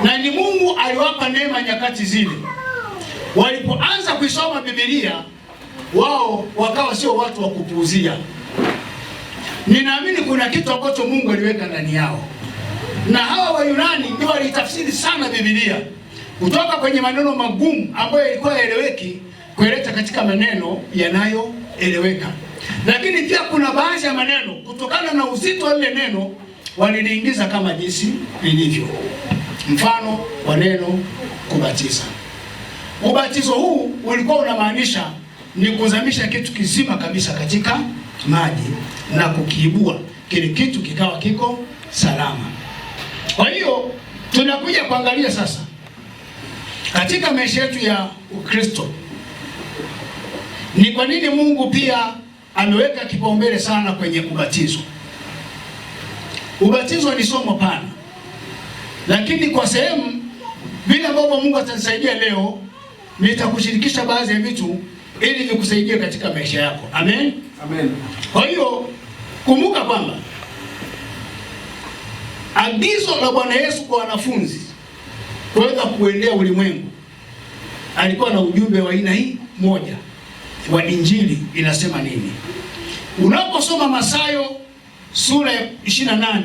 Na ni Mungu aliwapa neema nyakati zile. Walipoanza kuisoma Biblia, wao wakawa sio watu wa kupuuzia. Ninaamini kuna kitu ambacho Mungu aliweka ndani yao. Na hawa Wayunani ndio walitafsiri sana Biblia kutoka kwenye maneno magumu ambayo yalikuwa yaeleweki kueleta katika maneno yanayoeleweka. Lakini pia kuna baadhi ya maneno kutokana na uzito wa ile neno waliliingiza kama jinsi lilivyo. Mfano wa neno kubatiza. Ubatizo huu ulikuwa unamaanisha ni kuzamisha kitu kizima kabisa katika maji na kukiibua kile kitu kikawa kiko salama. Kwa hiyo tunakuja kuangalia sasa katika maisha yetu ya Ukristo ni kwa nini Mungu pia ameweka kipaumbele sana kwenye ubatizo. Ubatizo ni somo pana, lakini kwa sehemu vile ambavyo Mungu atanisaidia leo, nitakushirikisha baadhi ya vitu ili vikusaidie katika maisha yako. Amen. Amen. Kwa hiyo kumbuka kwamba agizo la Bwana Yesu kwa wanafunzi kuweza kuendea ulimwengu, alikuwa na ujumbe wa aina hii moja wa Injili. Inasema nini? Unaposoma Mathayo sura ya 28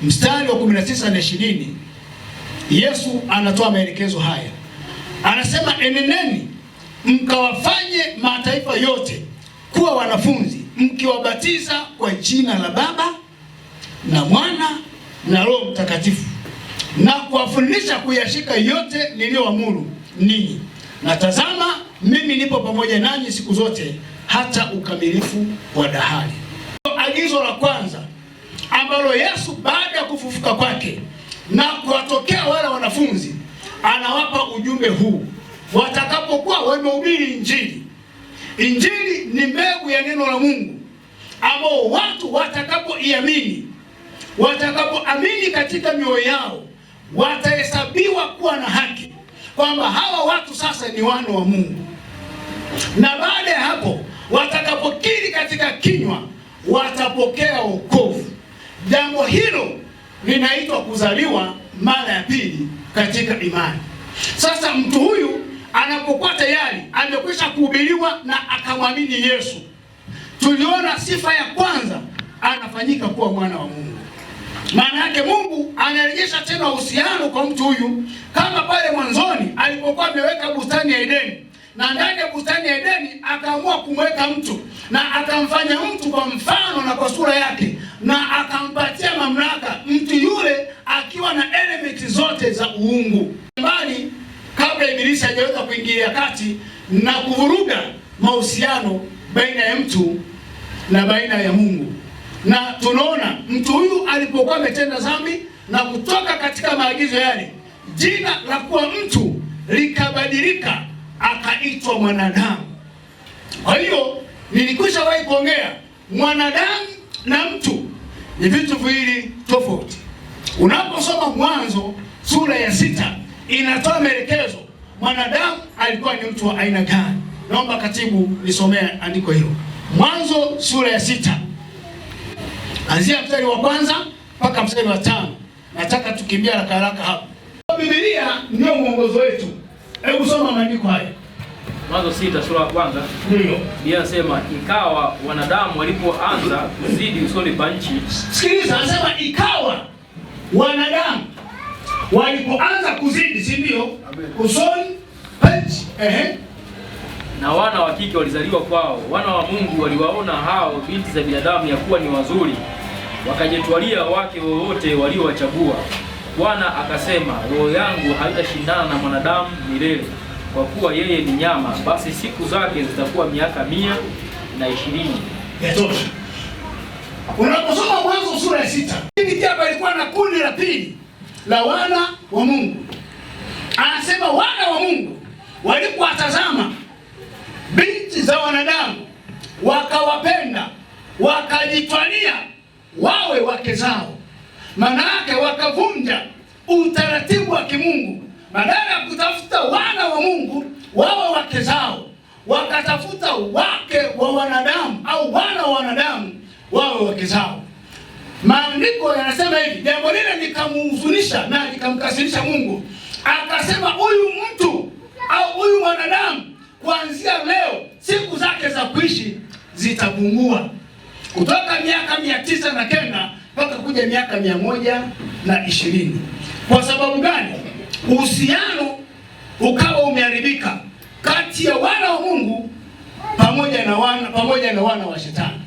mstari wa 19 na 20, Yesu anatoa maelekezo haya. Anasema, enendeni mkawafanye mataifa yote kuwa wanafunzi, mkiwabatiza kwa jina la Baba na Mwana na Roho Mtakatifu, na kuwafundisha kuyashika yote niliyoamuru ninyi, na tazama, mimi nipo pamoja nanyi siku zote hata ukamilifu wa dahari. Agizo la kwanza ambalo Yesu baada ya kufufuka kwake na kuwatokea wale wanafunzi, anawapa ujumbe huu watakapokuwa wamehubiri Injili. Injili ni mbegu ya neno la Mungu ambao watu watakapoiamini, watakapoamini katika mioyo yao, watahesabiwa kuwa na haki, kwamba hawa watu sasa ni wana wa Mungu. Na baada ya hapo watakapokiri katika kinywa, watapokea wokovu. Jambo hilo linaitwa kuzaliwa mara ya pili katika imani. Sasa mtu huyu anapokuwa tayari amekwisha kuhubiriwa na akamwamini Yesu, tuliona sifa ya kwanza, anafanyika kuwa mwana wa Mungu. Maana yake Mungu anarejesha tena uhusiano kwa mtu huyu, kama pale mwanzoni alipokuwa ameweka bustani ya Edeni, na ndani ya bustani ya Edeni akaamua kumweka mtu na akamfanya mtu kwa mfano na kwa sura yake, na akampatia mamlaka, mtu yule akiwa na elementi zote za uungu mbali, kabla Ibilisi hajaweza kuingilia kati na kuvuruga mahusiano baina ya mtu na baina ya Mungu. Na tunaona mtu huyu alipokuwa ametenda dhambi na kutoka katika maagizo yale, jina la kuwa mtu likabadilika, akaitwa mwanadamu. Kwa hiyo nilikwisha wahi kuongea, mwanadamu na mtu ni vitu viwili tofauti. Unaposoma Mwanzo sura ya 6 inatoa maelekezo mwanadamu alikuwa ni mtu wa aina gani. Naomba katibu nisomee andiko hilo. Mwanzo sura ya 6 anzia mstari wa kwanza mpaka mstari wa 5. Nataka tukimbia haraka haraka hapo. Biblia ndio mwongozo wetu. Hebu soma maandiko haya. Mwanzo 6 sura ya kwanza. Ndio. Biblia inasema, ikawa wanadamu walipoanza kuzidi usoni pa nchi. Sikiliza, anasema ikawa wanadamu walipoanza kuzidi, si ndio? Usoni pa nchi. Na wana wa kike walizaliwa kwao. Wana wa Mungu waliwaona hao binti za binadamu ya kuwa ni wazuri, wakajitwalia wake wowote waliowachagua. Bwana akasema, roho yangu haitashindana na mwanadamu milele, kwa kuwa yeye ni nyama, basi siku zake zitakuwa miaka 120. Yatosha. Unaposoma Mwanzo sura ya 6, hili hapa ilikuwa na kundi la pili la wana wa Mungu. Anasema wana wa Mungu walipowatazama binti za wanadamu, wakawapenda, wakajitwalia wawe wake zao. Maana yake wakavunja utaratibu wa kimungu. Badala ya kutafuta wana wa Mungu wawe wake zao, wakatafuta wake wa wanadamu au wana wa wanadamu wawe wake zao. Maandiko yanasema hivi, jambo lile likamhuzunisha na likamkasirisha Mungu. Akasema huyu mtu au huyu mwanadamu kuanzia leo siku zake za kuishi zitapungua kutoka miaka 909 mpaka kuja miaka 120. Kwa sababu gani? Uhusiano ukawa umeharibika kati ya wana wa Mungu pamoja na wana wa Shetani.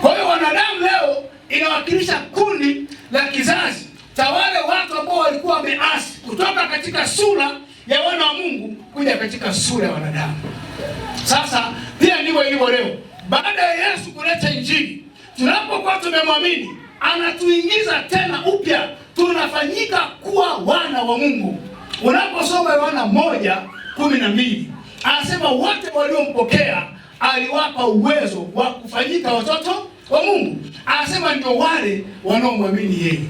Kwa hiyo wanadamu leo inawakilisha kundi la kizazi cha wale watu ambao walikuwa wameasi kutoka katika sura ya wana wa Mungu kuja katika sura ya wanadamu. Sasa pia ndivyo ilivyo leo. Baada ya Yesu kuleta Injili, tunapokuwa tumemwamini, anatuingiza tena upya, tunafanyika kuwa wana wa Mungu. Unaposoma Yohana 1:12, anasema wote waliompokea aliwapa uwezo wa kufanyika watoto wa Mungu. Anasema ndio wale wanaomwamini yeye.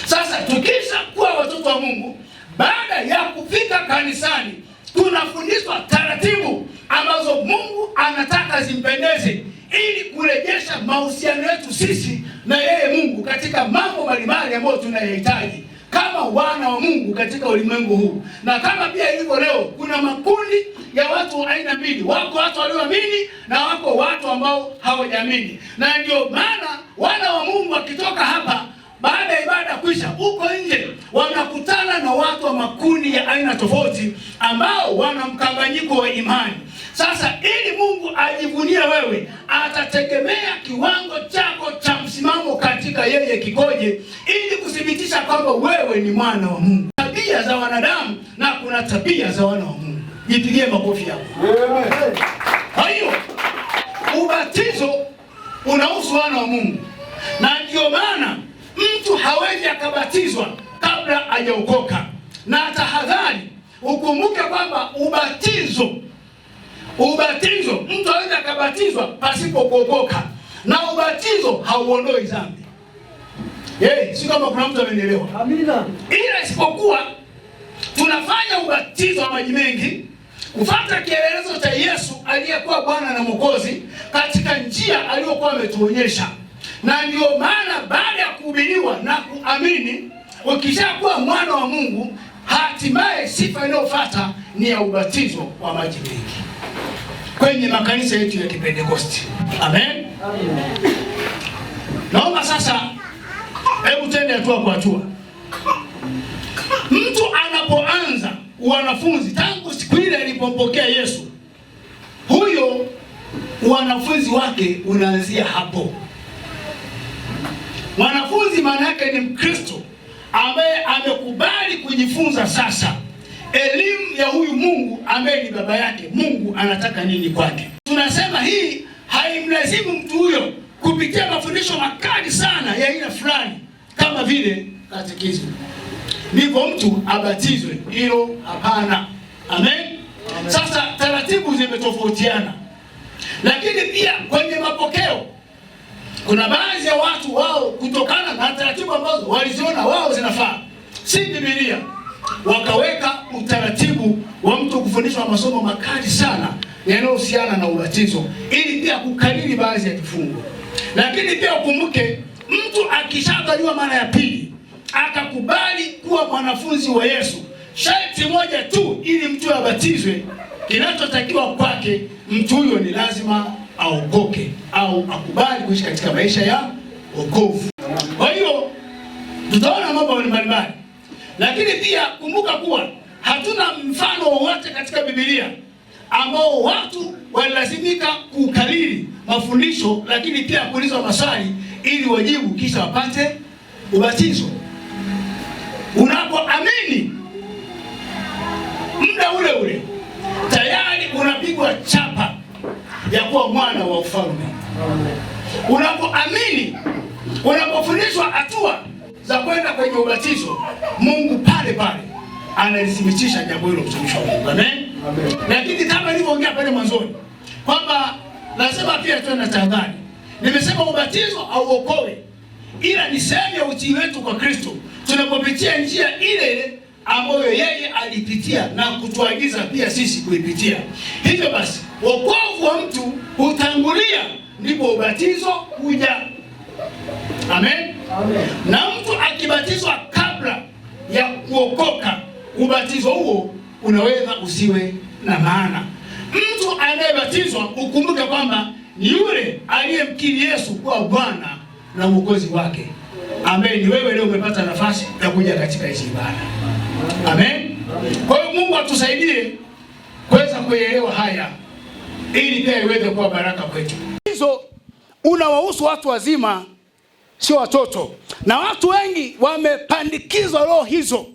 Sasa tukisha kuwa watoto wa Mungu, baada ya kufika kanisani, tunafundishwa taratibu ambazo Mungu anataka zimpendeze ili kurejesha mahusiano yetu sisi na yeye Mungu katika mambo mbalimbali ambayo tunayohitaji kama wana wa Mungu katika ulimwengu huu. Na kama pia ilivyo leo, kuna makundi ya watu aina mbili. Wako watu walioamini na wako watu ambao hawajaamini. Na ndio maana wana wa Mungu wakitoka hapa baada ya ibada kuisha, huko nje wanakutana na watu wa makundi ya aina tofauti ambao wana mkanganyiko wa imani. Sasa ili Mungu ajivunie wewe, atategemea kiwango chako cha msimamo katika yeye kikoje, ili kuthibitisha kwamba wewe ni mwana wa Mungu. Tabia za wanadamu na kuna tabia za wana wa Mungu. Jipigie makofi hapo. Kwa hiyo ubatizo unahusu wana wa Mungu, na ndio maana mtu hawezi akabatizwa kabla hajaokoka. Na tahadhari, ukumbuke kwamba ubatizo mtu hawezi akabatizwa pasipo kuokoka, na ubatizo hauondoi dhambi. Si kama kuna mtu amenielewa. Amina. Ila isipokuwa tunafanya ubatizo wa maji mengi kufuata kielelezo cha Yesu aliyekuwa Bwana na Mwokozi katika njia aliyokuwa ametuonyesha. Na ndio maana baada ya kuhubiriwa na kuamini, ukishakuwa mwana wa Mungu, hatimaye sifa inayofuata ni ya ubatizo wa maji mengi kwenye makanisa yetu ya Kipentekosti. Amen. Amen. Naomba sasa, hebu twende hatua kwa hatua. Mtu anapoanza wanafunzi, tangu siku ile alipompokea Yesu, huyo wanafunzi wake unaanzia hapo. Mwanafunzi maana yake ni Mkristo ambaye amekubali kujifunza sasa elimu ya huyu Mungu ambaye ni baba yake. Mungu anataka nini kwake? Tunasema hii haimlazimu mtu huyo kupitia mafundisho makali sana ya aina fulani kama vile katekismu ndivyo mtu abatizwe. Hilo hapana. Amen. Sasa taratibu zimetofautiana, lakini pia kwenye mapokeo kuna baadhi ya watu wao kutokana na taratibu ambazo waliziona wao zinafaa, si Biblia, wakaweka utaratibu wa mtu kufundishwa masomo makali sana yanayohusiana na ubatizo ili pia kukalili baadhi ya vifungu. Lakini pia ukumbuke, mtu akishazaliwa mara ya pili akakubali kuwa mwanafunzi wa Yesu, sharti moja tu ili mtu abatizwe, kinachotakiwa kwake mtu huyo ni lazima aokoke au akubali kuishi katika maisha ya wokovu. Kwa hiyo tutaona mambo mbalimbali, lakini pia kumbuka kuwa hatuna mfano wowote katika Biblia ambao watu walilazimika kukariri mafundisho, lakini pia kuulizwa maswali ili wajibu kisha wapate ubatizo. Unapoamini muda ule ule tayari unapigwa chapa ya kuwa mwana wa ufalme. Unapoamini, unapofundishwa hatua za kwenda kwenye ubatizo, Mungu pale pale analithibitisha jambo hilo mtumishi wa Mungu. Amen. Lakini kama nilivyoongea pale mwanzoni kwamba lazima pia tuwe na tahadhari. Nimesema ubatizo hauokoe, ila ni sehemu ya utii wetu kwa Kristo tunapopitia njia ile ile ambayo yeye alipitia na kutuagiza pia sisi kuipitia. Hivyo basi, wokovu wa mtu hutangulia ndipo ubatizo huja. Amen. Amen. Na mtu akibatizwa kabla ya kuokoka, ubatizo huo unaweza usiwe na maana. Mtu anayebatizwa ukumbuke kwamba ni yule aliyemkiri Yesu kuwa Bwana na Mwokozi wake, ambaye ni wewe leo umepata nafasi ya kuja katika hizi ibada. Amen. Kwa hiyo Mungu atusaidie kuweza kuelewa haya ili pia iweze kuwa baraka kwetu. Hizo unawahusu watu wazima, sio watoto. Na watu wengi wamepandikizwa roho hizo,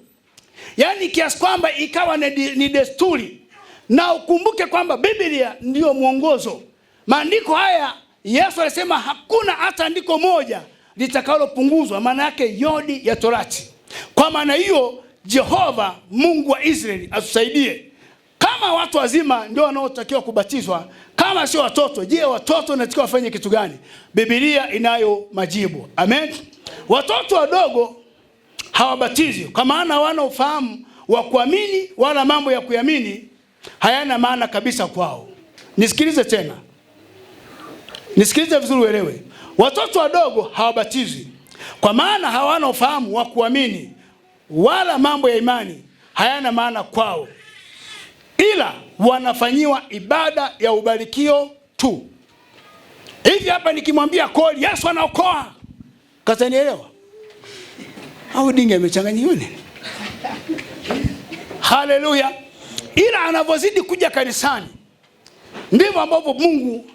yaani kiasi kwamba ikawa ni desturi. Na ukumbuke kwamba Biblia ndiyo mwongozo. Maandiko haya Yesu alisema hakuna hata andiko moja litakalopunguzwa, maana yake yodi ya Torati. Kwa maana hiyo Jehova Mungu wa Israeli atusaidie. Kama watu wazima ndio wanaotakiwa kubatizwa, kama sio watoto, je, watoto wanatakiwa wafanye kitu gani? Biblia inayo majibu. Amen. Watoto wadogo hawabatizwi kwa maana hawana ufahamu wa kuamini, wala mambo ya kuamini hayana maana kabisa kwao. Nisikilize tena. Nisikilize vizuri uelewe. Watoto wadogo hawabatizwi kwa maana hawana ufahamu wa kuamini, wala mambo ya imani hayana maana kwao, ila wanafanyiwa ibada ya ubarikio tu. Hivi hapa nikimwambia koli Yesu anaokoa, katanielewa? Au dinge imechanganyiwa nini? Haleluya. Ila anavozidi kuja kanisani ndivyo ambavyo Mungu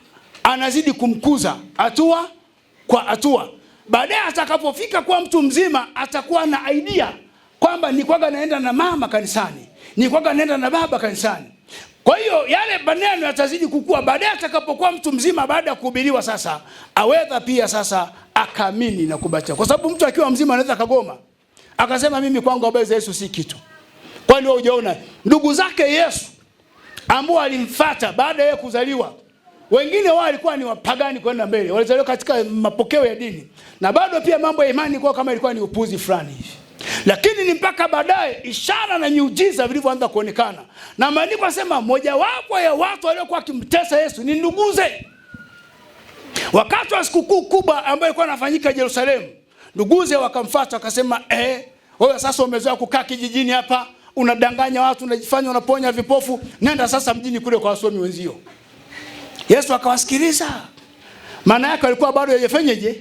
anazidi kumkuza hatua kwa hatua. Baadaye atakapofika kwa mtu mzima atakuwa na idea kwamba ni kwaga naenda na mama kanisani, ni kwaga naenda na baba kanisani. Kwa hiyo yale maneno yatazidi kukua. Baadaye atakapokuwa mtu mzima, baada ya kuhubiriwa sasa, aweza pia sasa akaamini na kubatizwa. Kwa sababu mtu akiwa mzima anaweza kagoma akasema mimi kwangu habari za Yesu si kitu. Kwani wewe hujaona ndugu zake Yesu ambao alimfuata baada ya kuzaliwa, wengine wao walikuwa ni wapagani kwenda mbele, walizaliwa katika mapokeo ya dini, na bado pia mambo ya imani kwa kama ilikuwa ni upuzi fulani hivi. Lakini ni mpaka baadaye ishara na miujiza vilivyoanza kuonekana. Na maandiko yanasema mojawapo ya watu waliokuwa wakimtesa Yesu ni nduguze. Wakati wa sikukuu kubwa ambayo ilikuwa inafanyika Yerusalemu, nduguze wakamfuata wakasema, wewe sasa umezoea kukaa kijijini hapa, unadanganya watu, unajifanya unaponya vipofu, nenda sasa mjini kule kwa wasomi wenzio. Yesu akawasikiliza. Maana yake walikuwa bado hawajafanyaje?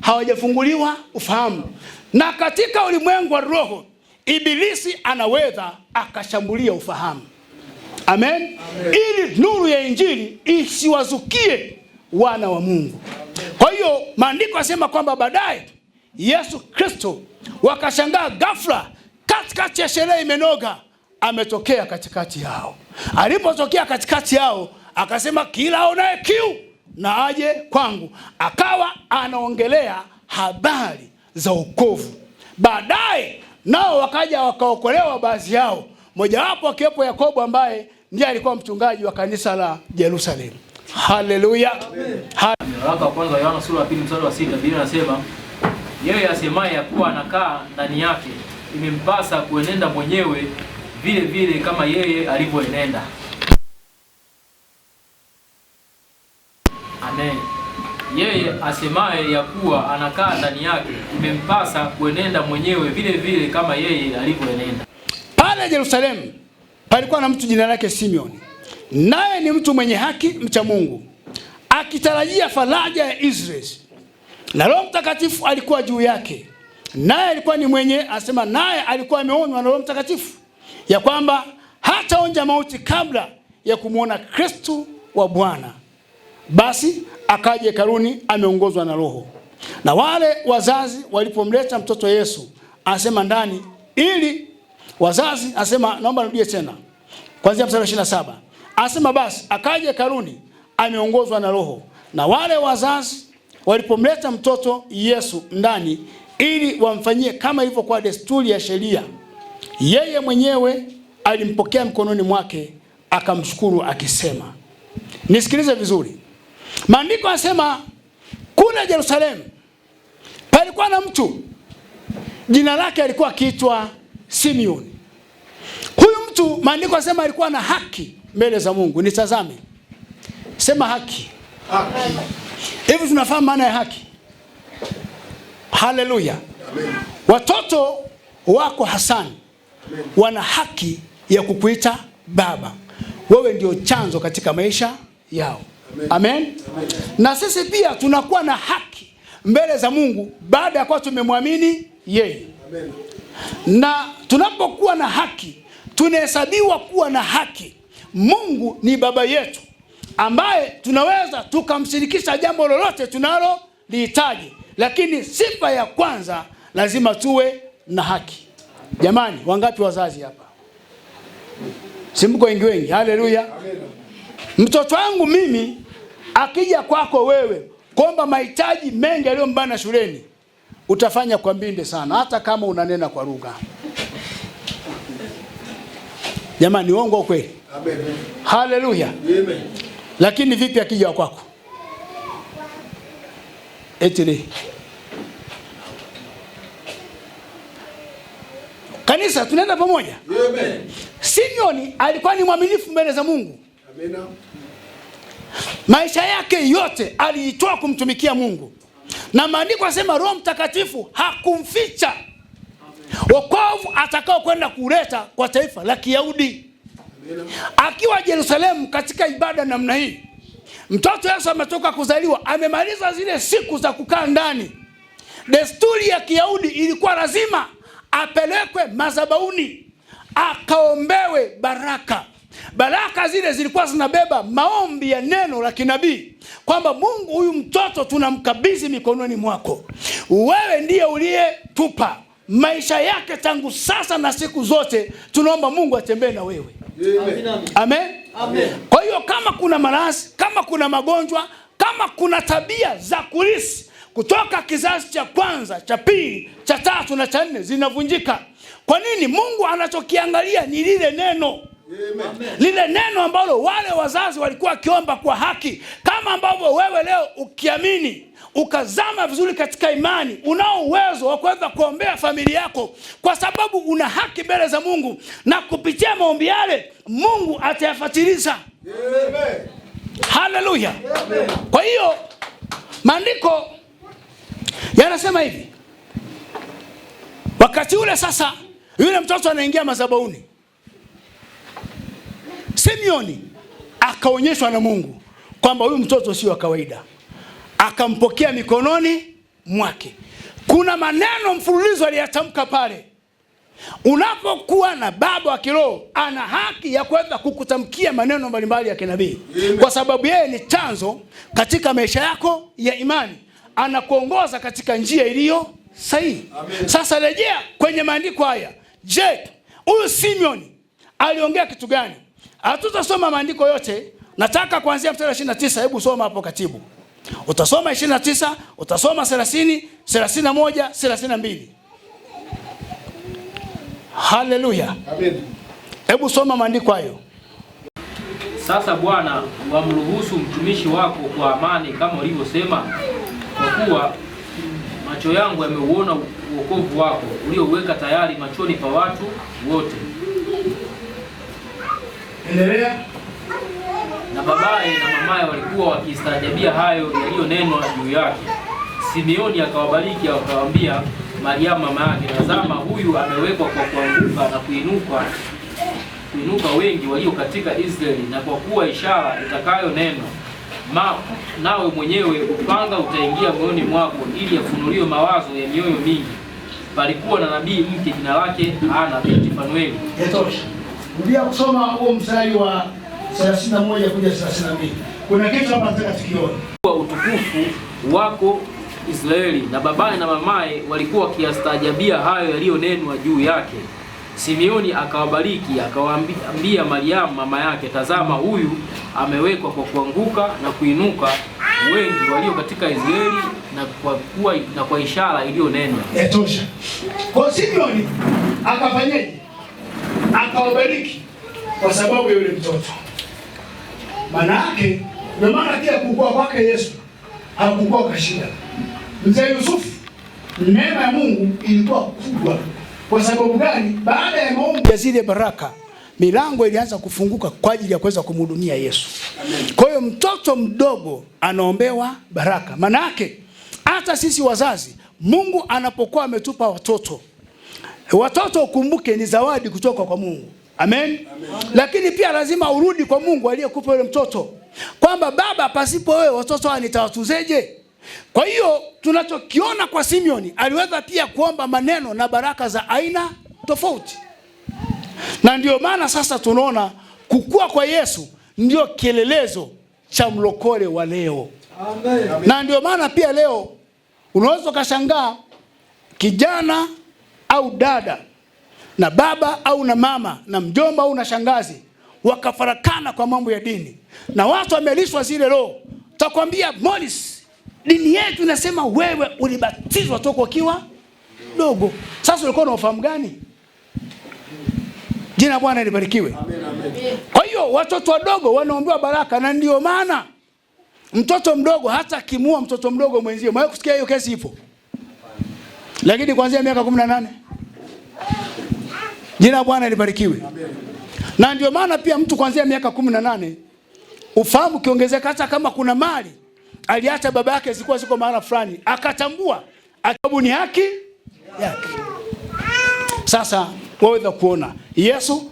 Hawajafunguliwa ufahamu. Na katika ulimwengu wa roho, ibilisi anaweza akashambulia ufahamu. Amen. Amen. Ili nuru ya injili isiwazukie wana wa Mungu. Kwa hiyo maandiko yanasema kwamba baadaye Yesu Kristo wakashangaa ghafla katikati ya sherehe imenoga ametokea katikati yao. Alipotokea katikati yao akasema kila aonaye kiu na aje kwangu. Akawa anaongelea habari za wokovu. Baadaye nao wakaja wakaokolewa baadhi yao, mojawapo akiwepo Yakobo ambaye ndiye alikuwa mchungaji wa kanisa la Yerusalemu. Haleluya. Waraka wa kwanza Yohana sura ya 2 mstari wa 6, Biblia inasema yeye asemaye ya kuwa anakaa ndani yake imempasa kuenenda mwenyewe vile vile kama yeye alivyoenenda. Amen. Yeye asemaye ya kuwa anakaa ndani yake imempasa kuenenda mwenyewe vile vile kama yeye alivyoenenda. Pale Yerusalemu palikuwa na mtu jina lake Simeoni. Naye ni mtu mwenye haki, mcha Mungu, akitarajia faraja ya Israeli. Na Roho Mtakatifu alikuwa juu yake. Naye alikuwa ni mwenye, asema naye alikuwa ameonywa na Roho Mtakatifu ya kwamba hataonja mauti kabla ya kumuona Kristo wa Bwana. Basi akaja hekaluni ameongozwa na Roho. Na wale wazazi walipomleta mtoto Yesu, asema ndani, ili wazazi, asema naomba nirudie tena kuanzia mstari wa 27. Asema basi akaja hekaluni ameongozwa na Roho. Na wale wazazi walipomleta mtoto Yesu ndani, ili wamfanyie kama hivyo kwa desturi ya sheria, yeye mwenyewe alimpokea mkononi mwake akamshukuru akisema. Nisikilize vizuri. Maandiko yanasema kule Yerusalemu palikuwa na mtu jina lake alikuwa akiitwa Simeoni. Huyu mtu maandiko yanasema alikuwa na haki mbele za Mungu. Nitazame. Sema haki. Haki. Hivi tunafahamu maana ya haki? Haleluya. Watoto wako Hasani wana haki ya kukuita baba. Wewe ndio chanzo katika maisha yao. Amen. Na sisi pia tunakuwa na haki mbele za Mungu baada ya kuwa tumemwamini yeye. Amen. Na tunapokuwa na haki, tunahesabiwa kuwa na haki. Mungu ni baba yetu ambaye tunaweza tukamshirikisha jambo lolote tunalo lihitaji, lakini sifa ya kwanza lazima tuwe na haki. Jamani, wangapi wazazi hapa? Simko wengi. Haleluya. Mtoto wangu mimi akija kwako wewe kuomba mahitaji mengi aliyombana shuleni, utafanya kwa mbinde sana, hata kama unanena kwa lugha. Jamani, uongo kweli? Amen. Haleluya. Amen. Lakini vipi akija kwako? Etile. Kanisa tunaenda pamoja? Amen. Simeoni alikuwa ni mwaminifu mbele za Mungu. Amen. Maisha yake yote alijitoa kumtumikia Mungu. Na maandiko yanasema Roho Mtakatifu hakumficha wokovu atakao kwenda kuleta kwa taifa la Kiyahudi. Akiwa Yerusalemu katika ibada namna hii, mtoto Yesu ametoka kuzaliwa, amemaliza zile siku za kukaa ndani. Desturi ya Kiyahudi ilikuwa lazima apelekwe madhabahuni akaombewe baraka. Baraka zile zilikuwa zinabeba maombi ya neno la kinabii kwamba Mungu, huyu mtoto tunamkabidhi mikononi mwako. Wewe ndiye uliyetupa maisha yake tangu sasa na siku zote, tunaomba Mungu atembee na wewe. Amen. Amen. Amen. Kwa hiyo kama kuna maradhi, kama kuna magonjwa, kama kuna tabia za kulisi kutoka kizazi cha kwanza, cha pili, cha tatu na cha nne zinavunjika. Kwa nini? Mungu anachokiangalia ni lile neno. Amen. Lile neno ambalo wale wazazi walikuwa kiomba kwa haki, kama ambavyo wewe leo ukiamini ukazama vizuri katika imani, unao uwezo wa kuweza kuombea familia yako kwa sababu una haki mbele za Mungu, na kupitia maombi yale Mungu atayafuatiliza. Amen. Haleluya. Amen. Kwa hiyo maandiko yanasema hivi, wakati ule sasa yule mtoto anaingia madhabahuni, Simeoni akaonyeshwa na Mungu kwamba huyu mtoto sio wa kawaida, akampokea mikononi mwake. Kuna maneno mfululizo aliyatamka pale. Unapokuwa na baba wa kiroho, ana haki ya kuweza kukutamkia maneno mbalimbali ya kinabii, kwa sababu yeye ni chanzo katika maisha yako ya imani, anakuongoza katika njia iliyo sahihi. Sasa rejea kwenye maandiko haya. Je, huyu Simeoni aliongea kitu gani? Hatutasoma maandiko yote, nataka kuanzia mstari 29. Hebu soma hapo katibu. Utasoma 29, utasoma 30, 31, 32. Haleluya. Amen. Hebu soma maandiko hayo. Sasa Bwana, wamruhusu mtumishi wako kwa amani kama ulivyosema, kwa kuwa macho yangu yameuona wokovu wako ulioweka tayari machoni pa watu wote. Endelea. Na babaye na mamaye walikuwa wakistaajabia hayo yaliyonenwa juu yake. Simeoni akawabariki, akawaambia Mariamu mama yake, tazama, huyu amewekwa kwa kuanguka na kuinuka wengi walio katika Israeli, na kwa kuwa ishara itakayonenwa, nawe mwenyewe upanga utaingia moyoni mwako, ili yafunuliwe mawazo ya mioyo mingi. Palikuwa na nabii mke jina lake Hana binti Fanueli. Yatosha. Rudia kusoma huo mstari wa 31 kuja 32. Kuna kitu hapa nataka tukione. Kwa utukufu wako Israeli, na babaye na mamaye walikuwa wakiyastaajabia hayo yaliyonenwa juu yake. Simeoni akawabariki, akawaambia Mariamu mama yake, tazama, huyu amewekwa kwa kuanguka na kuinuka wengi walio katika Israeli, na kwa ishara iliyonenwa. Yatosha. Kwa Simeoni akafanyaje? Akawabariki kwa sababu ya yule mtoto. Maana yake, ndio maana kila kukua kwake Yesu hakukua kwa shida. Mzee Yusufu, neema ya Mungu ilikuwa kubwa. Kwa sababu gani? Baada ya maombi ya zile baraka, milango ilianza kufunguka kwa ajili ya kuweza kumhudumia Yesu. Kwa hiyo mtoto mdogo anaombewa baraka. Maana yake hata sisi wazazi Mungu anapokuwa ametupa watoto ukumbuke ni zawadi kutoka kwa Mungu. Amen? Amen. Lakini pia lazima urudi kwa Mungu aliyekupa yule mtoto, kwamba Baba, pasipo wewe watoto hawa nitawatunzeje? Kwa hiyo tunachokiona kwa Simeoni, aliweza pia kuomba maneno na baraka za aina tofauti. Na ndio maana sasa tunaona kukua kwa Yesu ndio kielelezo cha mlokole wa leo. Amen. Na ndio maana pia leo unaweza ukashangaa kijana au dada na baba au na mama na mjomba au na shangazi wakafarakana kwa mambo ya dini, na watu wamelishwa zile roho. Takwambia, Morris, dini yetu inasema wewe ulibatizwa toka ukiwa dogo. Sasa ulikuwa na ufahamu gani? Jina Bwana libarikiwe. Amen, amen. Kwa hiyo watoto wadogo wanaombewa baraka, na ndio maana mtoto mdogo hata kimua mtoto mdogo mwenzio, mwae kusikia hiyo kesi ipo. Lakini kuanzia miaka 18. Jina Bwana libarikiwe. Amen. Na ndio maana pia mtu kuanzia miaka 18 ufahamu kiongezeka, hata kama kuna mali aliacha baba yake ziko maana fulani, akatambua sababu ni haki yake. Sasa waweza kuona Yesu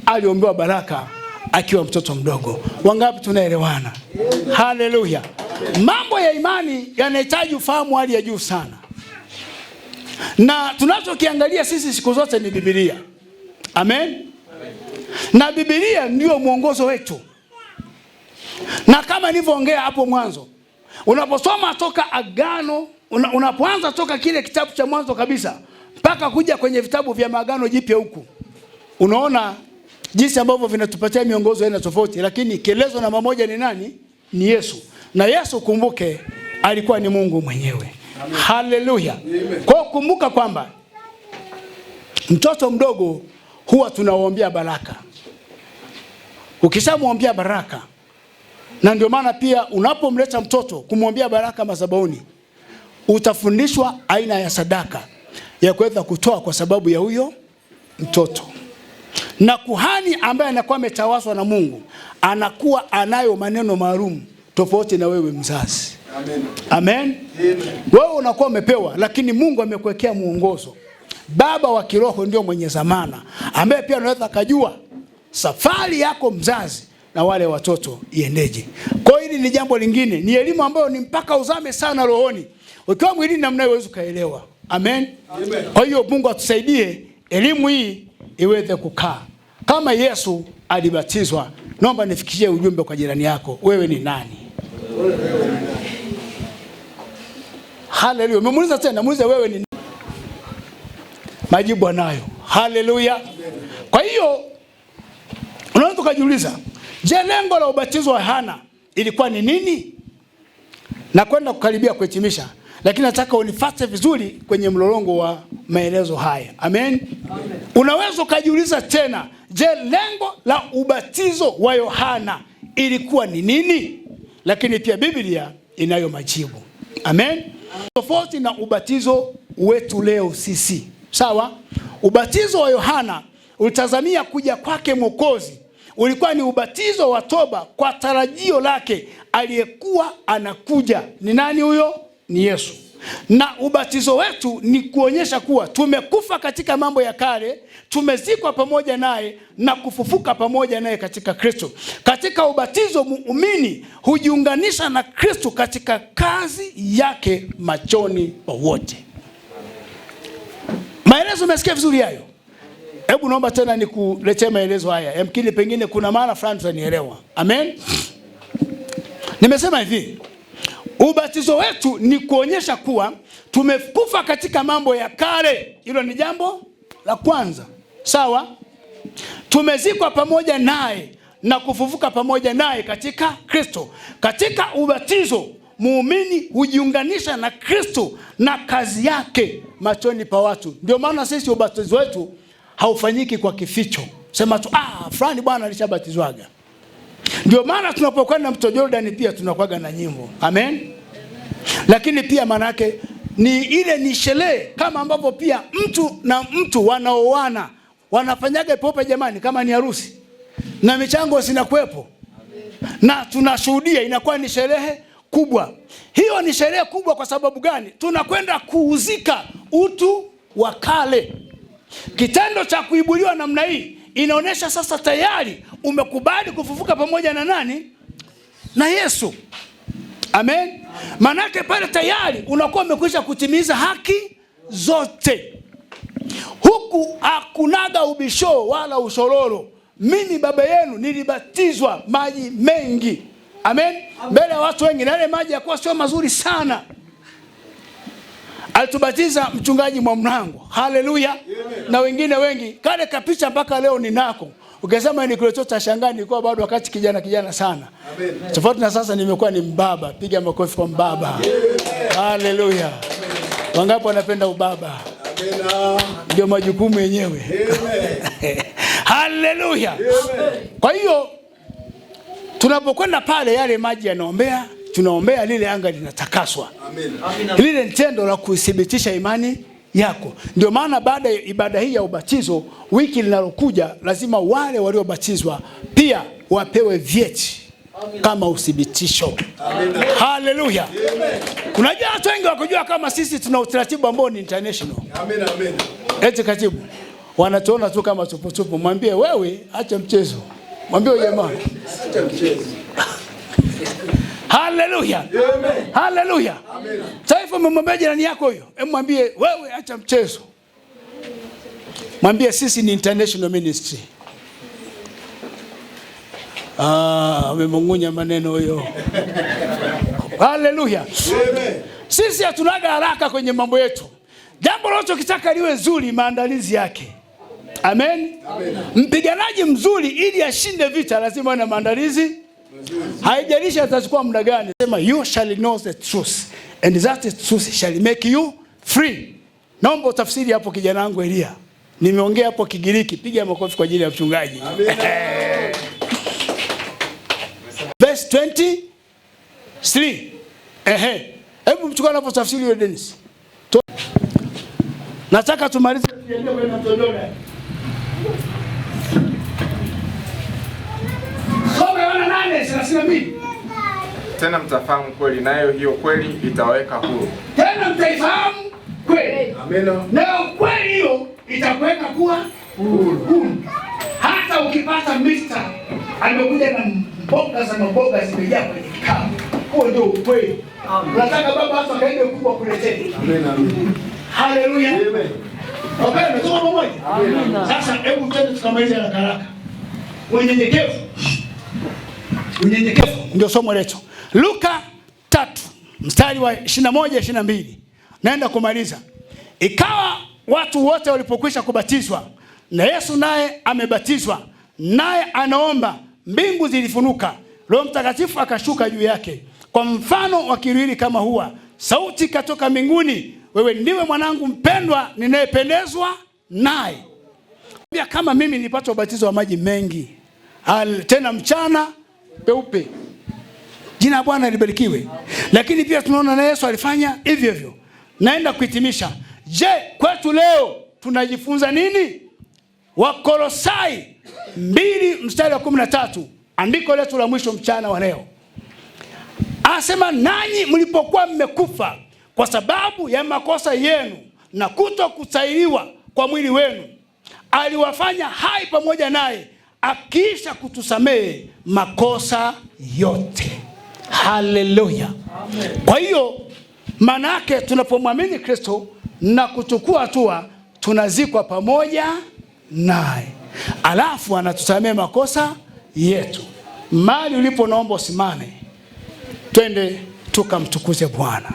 aliombewa baraka akiwa mtoto mdogo. Wangapi tunaelewana? Haleluya. Mambo ya imani yanahitaji ufahamu hali ya juu sana, na tunachokiangalia sisi siku zote ni Biblia. Amen. Na Biblia ndio mwongozo wetu. Na kama nilivyoongea hapo mwanzo, unaposoma toka Agano, unapoanza toka kile kitabu cha mwanzo kabisa mpaka kuja kwenye vitabu vya Maagano Jipya huku, unaona jinsi ambavyo vinatupatia miongozo aina tofauti, lakini kielezo namba moja ni nani? Ni Yesu. Na Yesu kumbuke alikuwa ni Mungu mwenyewe. Haleluya. Kwa kumbuka kwamba mtoto mdogo huwa tunaombea baraka. Ukishamwombea baraka, na ndio maana pia unapomleta mtoto kumwombea baraka madhabahuni, utafundishwa aina ya sadaka ya kuweza kutoa kwa sababu ya huyo mtoto. Na kuhani ambaye anakuwa ametawaswa na Mungu anakuwa anayo maneno maalum tofauti na wewe mzazi. Amen. Amen. Wewe unakuwa umepewa, lakini Mungu amekuwekea muongozo. Baba wa kiroho ndio mwenye zamana, ambaye pia anaweza kujua safari yako mzazi na wale watoto iendeje. Kwa hiyo hili ni jambo lingine, ni elimu ambayo ni mpaka uzame sana rohoni. Ukiwa mwilini namna hiyo kaelewa. Amen. Amen. Kwa hiyo Mungu atusaidie elimu hii iweze kukaa. Kama Yesu alibatizwa, naomba nifikishie ujumbe kwa jirani yako, wewe ni nani? Haleluya. Umemuuliza tena, muulize wewe ni nani? Majibu anayo. Haleluya. Kwa hiyo unaweza kujiuliza, je, lengo la ubatizo wa Yohana ilikuwa ni nini? Na kwenda kukaribia kuhitimisha, lakini nataka unifuate vizuri kwenye mlolongo wa maelezo haya. Amen. Amen. Unaweza kujiuliza tena, je, lengo la ubatizo wa Yohana ilikuwa ni nini? Lakini pia Biblia inayo majibu. Amen. Tofauti na ubatizo wetu leo sisi. Sawa? Ubatizo wa Yohana ulitazamia kuja kwake Mwokozi. Ulikuwa ni ubatizo wa toba kwa tarajio lake aliyekuwa anakuja. Ni nani huyo? Ni Yesu. Na ubatizo wetu ni kuonyesha kuwa tumekufa katika mambo ya kale, tumezikwa pamoja naye na kufufuka pamoja naye katika Kristo. Katika ubatizo muumini hujiunganisha na Kristo katika kazi yake machoni pa wote. Maelezo umesikia vizuri hayo? Hebu naomba tena nikuletee maelezo haya. Yamkini pengine kuna maana fulani tutanielewa. Amen. Nimesema hivi, ubatizo wetu ni kuonyesha kuwa tumekufa katika mambo ya kale. Hilo ni jambo la kwanza. Sawa? Tumezikwa pamoja naye na kufufuka pamoja naye katika Kristo. Katika ubatizo muumini hujiunganisha na Kristo na kazi yake machoni pa watu. Ndio maana sisi ubatizo wetu haufanyiki kwa kificho. Sema tu fulani bwana alishabatizwaga. Ndio maana tunapokwenda mto Jordan pia tunakuaga na nyimbo. Amen. Lakini pia maana yake ni sherehe, kama ambavyo pia mtu na mtu wanaoana wanafanyaga popa jamani, kama ni harusi na michango zinakuepo na tunashuhudia, inakuwa ni sherehe kubwa. Hiyo ni sherehe kubwa. Kwa sababu gani? Tunakwenda kuuzika utu wa kale. Kitendo cha kuibuliwa namna hii inaonyesha sasa tayari umekubali kufufuka pamoja na nani? Na Yesu. Amen. Manake pale tayari unakuwa umekwisha kutimiza haki zote. Huku hakunaga ubisho wala ushororo. Mimi baba yenu nilibatizwa maji mengi. Amen. Mbele ya watu wengi, na yale maji yakuwa sio mazuri sana. Alitubatiza mchungaji Mwamrango. Haleluya. Na wengine wengi. Kale kapicha mpaka leo ninako. Ukisema ni kuleto tashangaa, nilikuwa bado wakati kijana sana. Tofauti na sasa nimekuwa ni mbaba. Piga makofi kwa mbaba. Haleluya. Wangapi wanapenda ubaba? Ndio majukumu yenyewe. Haleluya. Kwa hiyo tunapokwenda pale, yale maji yanaombea, tunaombea lile anga linatakaswa. Lile tendo la kuthibitisha imani yako. Ndio maana baada ya ibada hii ya ubatizo, wiki linalokuja lazima wale waliobatizwa pia wapewe vyeti kama uthibitisho. Haleluya. Unajua watu wengi wakujua kama sisi tuna utaratibu ambao ni international. Eti katibu wanatuona tu kama tupo. Mwambie wewe acha mchezo. Mwambie jamaa acha mchezo. Haleluya. Haleluya. Taifa, mmwambie jirani yako huyo, mwambie wewe acha mchezo. Mwambie sisi ni international ministry. Umemungunya maneno huyo. Haleluya. Sisi hatunaga haraka kwenye mambo yetu. Jambo lolote kitaka liwe zuri, maandalizi yake. Amen. Mpiganaji mzuri ili ashinde vita lazima na maandalizi. Haijalishi atachukua muda gani. Sema you shall know the truth and that truth shall make you free. Naomba utafsiri hapo kijana wangu Elia. Nimeongea hapo Kigiriki. Piga makofi kwa ajili ya mchungaji. Verse 23. Hebu mchukua hapo tafsiri hiyo Dennis. Nataka tumalize tuende kwa mtondole. Tena mtafahamu kweli, nayo hiyo kweli itaweka huru. Tena mtaifahamu kweli. Amina. Na kweli hiyo itakuweka kuwa huru. Hata ukipata Mr. amekuja na mboga zimejaa kwenye kikapu, huo ndio kweli. Unataka baba hata kaende kubwa kuleteni. Amina. Haleluya. Amen. Okay, nasoma pamoja. Amina. Sasa hebu twende tukamalize haraka. Unyenyekevu ndio somo letu. Luka 3 mstari wa 21-22. Naenda kumaliza. Ikawa watu wote walipokwisha kubatizwa na Yesu naye amebatizwa, naye anaomba, mbingu zilifunuka, Roho Mtakatifu akashuka juu yake kwa mfano wa kiriri kama hua. Sauti katoka mbinguni, wewe ndiwe mwanangu mpendwa ninayependezwa naye. Pia kama mimi nilipata ubatizo wa maji mengi, tena mchana peupe. Jina la Bwana libarikiwe. Lakini pia tunaona na Yesu alifanya hivyo hivyo. Naenda kuhitimisha. Je, kwetu leo tunajifunza nini? Wakolosai 2 mstari wa 13. Andiko letu la mwisho mchana wa leo. Anasema nanyi mlipokuwa mmekufa kwa sababu ya makosa yenu na kutokutahiriwa kwa mwili wenu, aliwafanya hai pamoja naye, akiisha kutusamehe makosa yote. Haleluya. Kwa hiyo maana yake tunapomwamini Kristo na kuchukua hatua, tunazikwa pamoja naye. Alafu anatusamehe makosa yetu. Mahali ulipo naomba usimame. Twende tukamtukuze Bwana.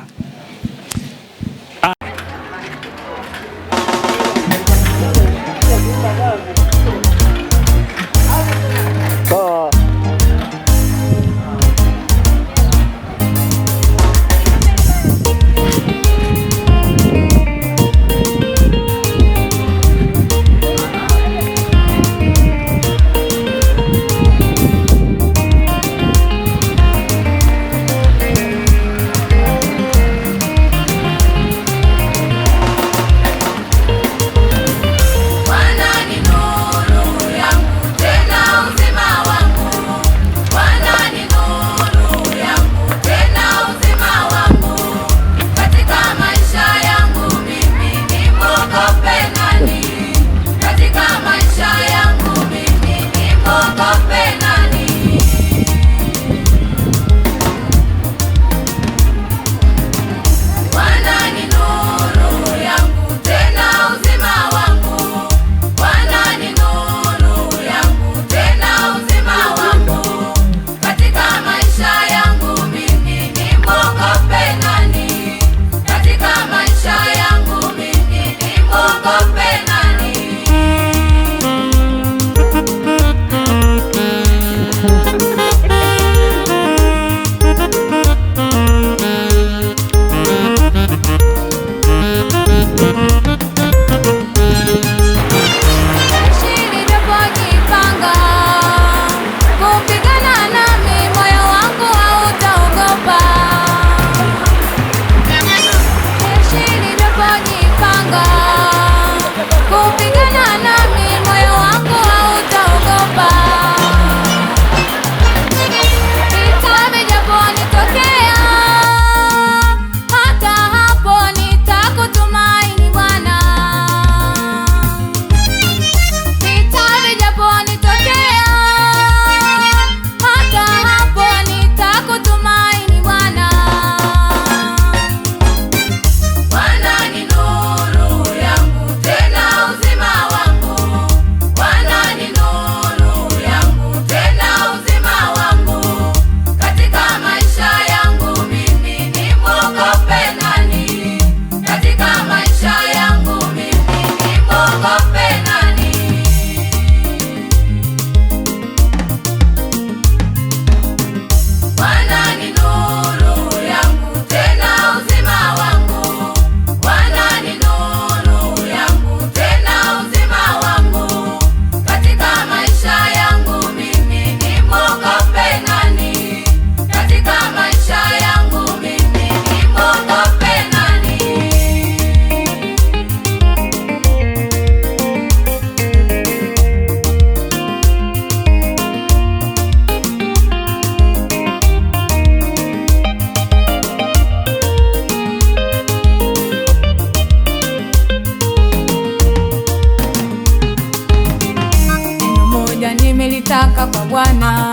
nimelitaka kwa Bwana,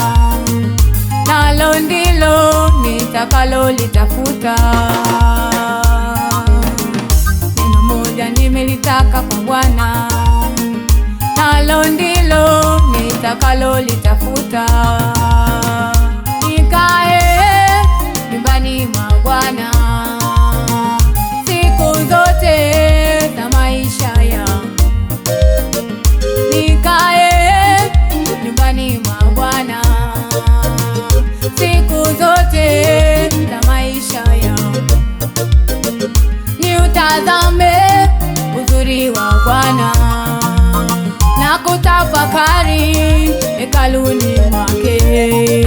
nalo ndilo nitakalo litafuta. Neno moja nimelitaka kwa Bwana, nalo ndilo nitakalo litafuta. Nikae nyumbani mwa Bwana siku zote za maisha yangu. Nikae nyumbani mwa Bwana siku zote za maisha yangu. Niutazame uzuri wa Bwana na kutafakari hekaluni mwake.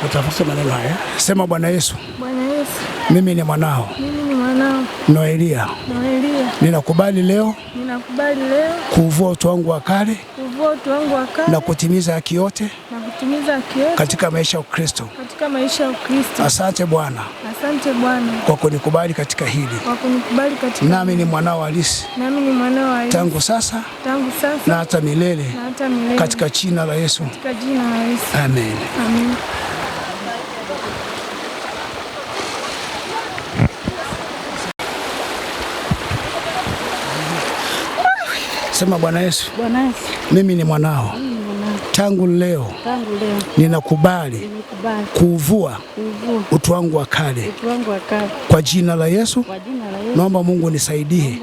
Utafasiri maneno haya. Sema Bwana Yesu. Bwana Yesu. Mimi ni mwanao. Mimi ni mwanao. Noelia. Noelia. Ninakubali leo. Ninakubali leo. Kuvua utu wangu wa kale. Kuvua utu wangu wa kale. Na kutimiza haki yote. Na kutimiza haki yote. Katika maisha ya Ukristo. Katika maisha ya Ukristo. Asante Bwana. Asante Bwana. Kwa kunikubali katika hili. Kwa kunikubali katika hili. Nami ni mwanao halisi. Nami ni mwanao halisi. Tangu sasa. Tangu sasa. Na hata milele. Na hata milele. Katika jina la Yesu. Katika jina la Yesu. Amen. Amen. Sema Bwana Yesu. Bwana Yesu. Mimi ni mwanao. Tangu leo ninakubali kuvua utu wangu wa kale. Kwa jina la Yesu, naomba Mungu nisaidie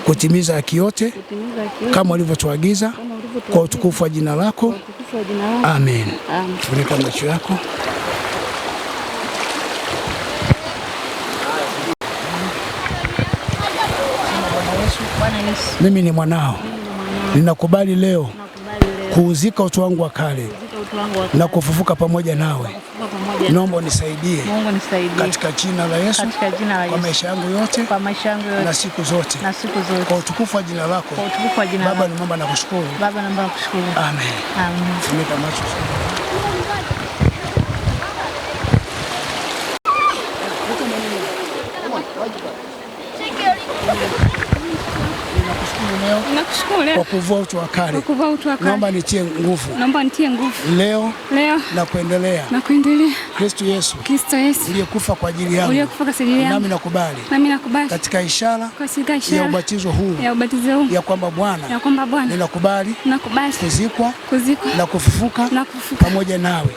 kutimiza haki yote kama ulivyotuagiza kwa utukufu wa jina lako. Amen. Funika macho yako. Mimi ni mwanao. Ninakubali leo kuuzika utu wangu wa kale na kufufuka pamoja nawe. Naomba unisaidie katika jina la Yesu, kwa maisha yangu yote na siku zote, kwa utukufu wa jina lako. Baba, naomba na kushukuru. Amen. Funika macho. Nakushukuru kwa kuvua utu wa kale. Naomba nitie nguvu leo na kuendelea. Kristo Yesu uliyekufa kwa ajili yangu. Nami nakubali katika ishara ya ubatizo huu ya kwamba Bwana ninakubali kuzikwa na kufufuka pamoja nawe.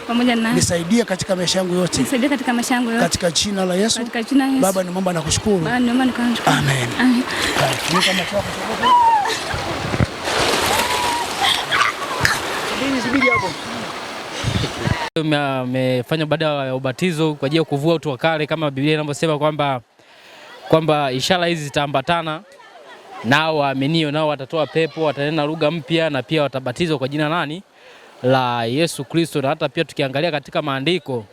Nisaidie katika maisha yangu yote. Katika jina la Yesu. Baba, naomba na kushukuru. Amen. Amefanya baada ya ubatizo kwa ajili ya kuvua utu wa kale, kama Biblia inavyosema kwamba ishara hizi zitaambatana nao waaminio, nao watatoa pepo, watanena lugha mpya, na pia watabatizwa kwa jina nani? La Yesu Kristo. Na hata pia tukiangalia katika maandiko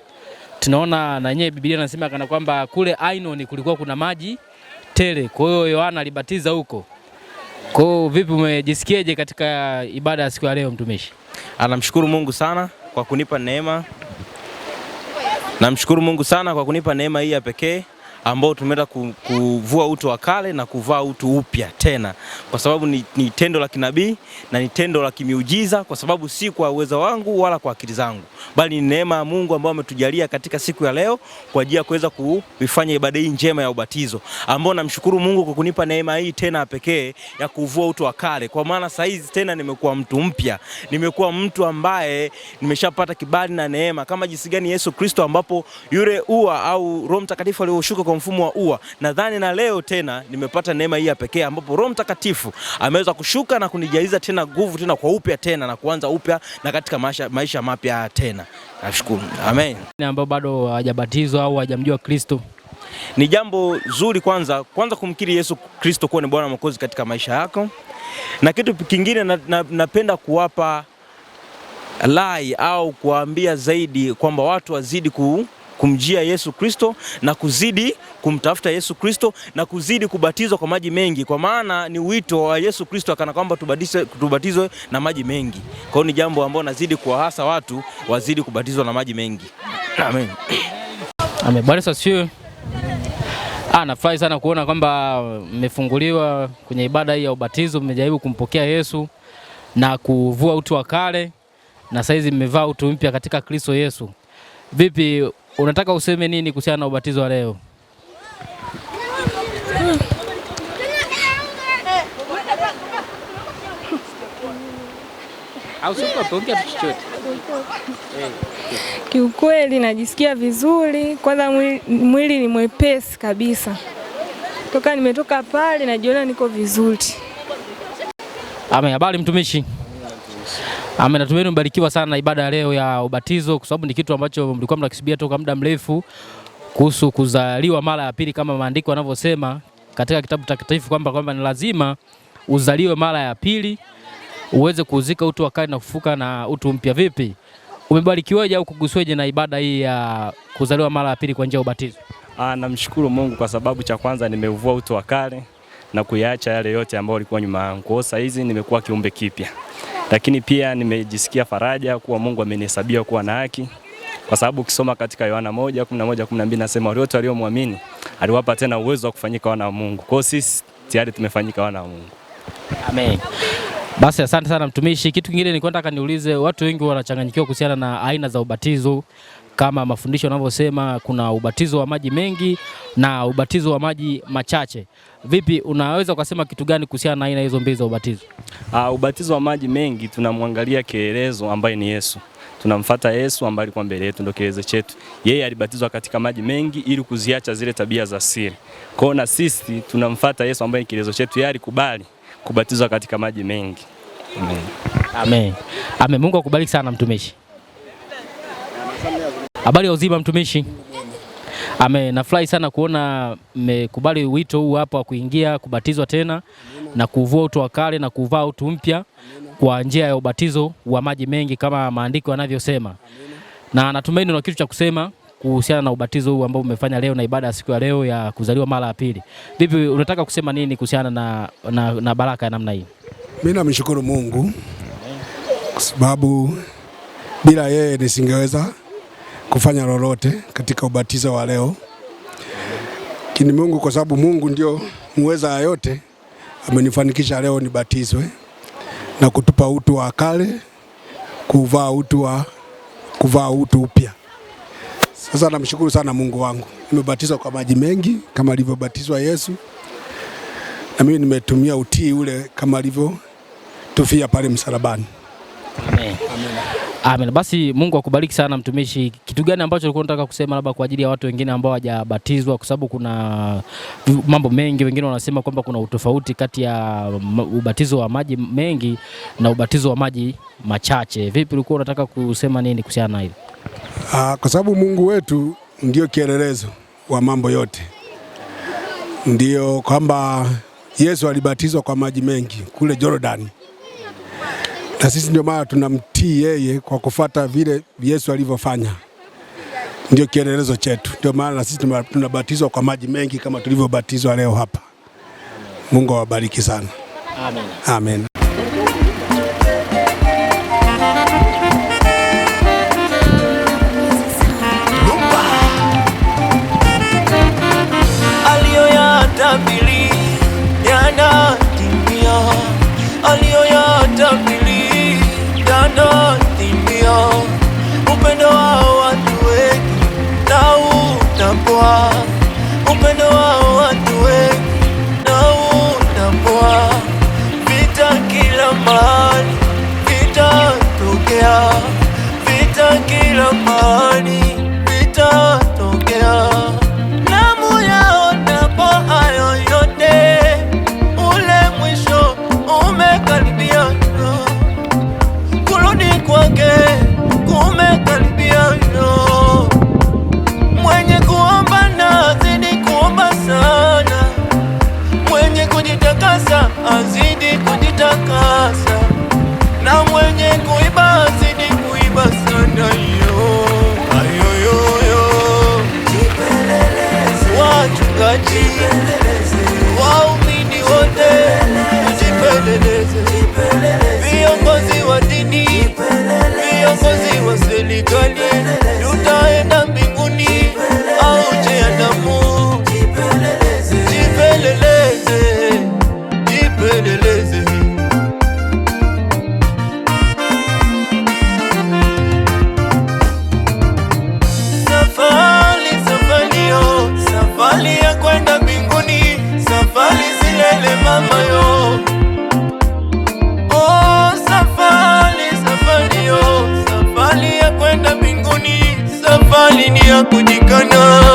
tunaona na yeye Biblia inasema kana kwamba kule Ainon kulikuwa kuna maji tele. Kwa hiyo Yohana alibatiza huko. Kwa hiyo vipi, umejisikiaje katika ibada ya siku ya leo mtumishi? Namshukuru Mungu sana kwa kunipa neema. Namshukuru Mungu sana kwa kunipa neema hii ya pekee ambao tumeenda kuvua utu wa kale na kuvaa utu upya tena, kwa sababu ni tendo la kinabii na ni tendo la kimiujiza, kwa sababu si kwa uwezo wangu wala kwa akili zangu, bali ni neema ya Mungu ambayo ametujalia katika siku ya leo kwa ajili ya kuweza kuifanya ibada hii njema ya ubatizo, ambao namshukuru Mungu kwa kunipa neema hii tena pekee ya kuvua utu wa kale, kwa maana sasa hizi tena nimekuwa mtu mpya, nimekuwa mtu ambaye nimeshapata kibali na neema, kama jinsi gani Yesu Kristo ambapo yule ua au Roho Mtakatifu alioshuka kwa mfumo wa ua. Nadhani na leo tena nimepata neema hii ya pekee ambapo Roho Mtakatifu ameweza kushuka na kunijaliza tena nguvu tena kwa upya tena na kuanza upya na katika maisha mapya tena. Nashukuru. Amen. Ambao bado hajabatizwa au hajamjua Kristo, ni jambo zuri kwanza kumkiri Yesu Kristo kuwa ni Bwana Mwokozi katika maisha yako. Na kitu kingine napenda kuwapa lai au kuambia zaidi kwamba watu wazidi kumjia Yesu Kristo na kuzidi kumtafuta Yesu Kristo na kuzidi kubatizwa kwa maji mengi, kwa maana ni wito wa Yesu Kristo akana kwamba tubatizwe na maji mengi. Kwa hiyo ni jambo ambalo nazidi kuwahasa watu wazidi kubatizwa na maji mengi. Amen. Amen. Bwana asifiwe. Nafurahi sana kuona kwamba mmefunguliwa kwenye ibada hii ya ubatizo, mmejaribu kumpokea Yesu na kuvua utu wa kale na saizi mmevaa utu mpya katika Kristo Yesu. Vipi, unataka useme nini kuhusiana na ubatizo wa leo? Au sio ongea chochote? Kiukweli najisikia vizuri, kwanza mwili ni mwepesi kabisa. Toka nimetoka pale najiona niko vizuri. Amen. Habari mtumishi? Amen. Natumaini mbarikiwa sana na ibada ya leo ya ubatizo, kwa sababu ni kitu ambacho mlikuwa mnakisubiria toka muda mrefu, kuhusu kuzaliwa mara ya pili, kama maandiko yanavyosema katika kitabu takatifu kwamba ni lazima uzaliwe mara ya pili uweze kuzika utu wa kale na kufufuka na utu mpya. Vipi, umebarikiwaje au kugusweje na ibada hii ya kuzaliwa mara ya pili kwa njia ya ubatizo? Namshukuru Mungu kwa sababu cha kwanza nimeuvua utu wa kale na kuyaacha yale yote ambayo yalikuwa nyuma yangu. Kwa sasa hizi nimekuwa kiumbe kipya. Lakini pia nimejisikia faraja kuwa Mungu amenihesabia kuwa na haki, kwa sababu ukisoma katika Yohana 1:11-12 nasema wale wote waliomwamini aliwapa tena uwezo wa kufanyika wana wa Mungu. Kwa hiyo sisi tayari tumefanyika wana wa Mungu. Amen. Basi asante sana mtumishi. Kitu kingine nilikuwa nataka niulize, watu wengi wanachanganyikiwa kuhusiana na aina za ubatizo, kama mafundisho yanavyosema kuna ubatizo wa maji mengi na ubatizo wa maji machache. Vipi, unaweza ukasema kitu gani kuhusiana na aina hizo mbili za ubatizo? Ubatizo wa maji mengi tunamwangalia kielezo ambaye ni Yesu. Tunamfuata Yesu ambaye alikuwa mbele yetu, ndio kielezo chetu. Yeye alibatizwa katika maji mengi ili kuziacha zile tabia za siri. Kwa hiyo na sisi tunamfuata Yesu ambaye ni kielezo chetu, yeye alikubali kubatizwa katika maji mengi. Amen. Amen. Amen. Mungu akubariki sana mtumishi. Habari ya uzima mtumishi? Amen. Nafurahi sana kuona mmekubali wito huu hapa wa kuingia kubatizwa tena na kuvua utu wa kale na kuvaa utu mpya kwa njia ya ubatizo wa maji mengi kama maandiko yanavyosema. Na natumaini una kitu cha kusema kuhusiana na ubatizo huu ambao umefanya leo na ibada ya siku ya leo ya kuzaliwa mara ya pili. Vipi, unataka kusema nini kuhusiana na baraka ya namna hii? Mimi namshukuru Mungu kwa sababu bila yeye nisingeweza kufanya lolote katika ubatizo wa leo. Kini Mungu, kwa sababu Mungu ndio muweza yote, amenifanikisha leo nibatizwe na kutupa utu wa kale kuvaa utu upya. Sasa namshukuru sana Mungu wangu. Nimebatizwa kwa maji mengi kama alivyobatizwa Yesu, na mimi nimetumia utii ule kama alivyotufia pale msalabani. Amen. Amen. Basi Mungu akubariki sana mtumishi. Kitu gani ambacho ulikuwa unataka kusema labda kwa ajili ya watu wengine ambao hawajabatizwa, kwa sababu kuna mambo mengi, wengine wanasema kwamba kuna utofauti kati ya ubatizo wa maji mengi na ubatizo wa maji machache. Vipi, ulikuwa unataka kusema nini kuhusiana na hili? Kwa sababu Mungu wetu ndio kielelezo wa mambo yote. Ndio kwamba Yesu alibatizwa kwa maji mengi kule Jordani. Na sisi ndio maana tunamtii yeye kwa kufuata vile Yesu alivyofanya. Ndio kielelezo chetu. Ndio maana na sisi tunabatizwa kwa maji mengi kama tulivyobatizwa leo hapa. Mungu awabariki sana. Amen. Amen. Aliyoyatabiri yanatimia. Aliyoyatabiri yanatimia. Upendo wa watu wengi na utapoa. Upendo wa watu wengi na utapoa. Vita ya kujikana.